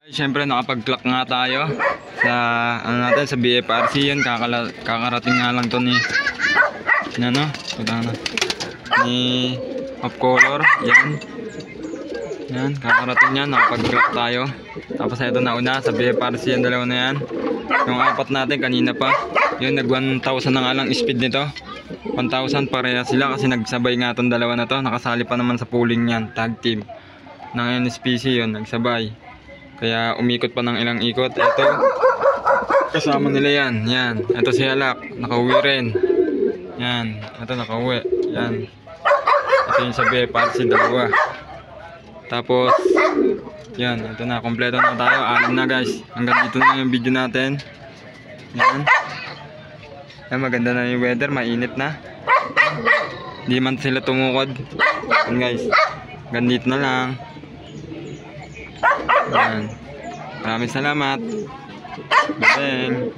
Siyempre nakapag-clock nga tayo sa ano natin sa BFRC yun, kakarating nga lang to ni ni Of Color, yan kakarating yan, nakapag-clock tayo. Tapos ito na una sa BFRC yung dalawa na yan, yung apat natin kanina pa yun, nag 1,000 na nga lang speed nito, 1,000 pareha sila kasi nagsabay nga tong dalawa na to, nakasali pa naman sa pooling yan, tag team ng NSPC yun, nagsabay. Kaya umikot pa ng ilang ikot. Ito, kasama nila yan. Yan. Ito si Halak. Nakauwi rin. Yan. Ito nakauwi. Yan. Ito yung sa BFRC dalawa. Tapos, yan. Ito na. Kompleto na tayo. 6 na guys. Hanggang dito na yung video natin. Yan. Yan. Maganda na yung weather. Mainit na. Hindi man sila tumukod. Yan guys. Hanggang dito na lang. Yan. Maraming salamat. Bye.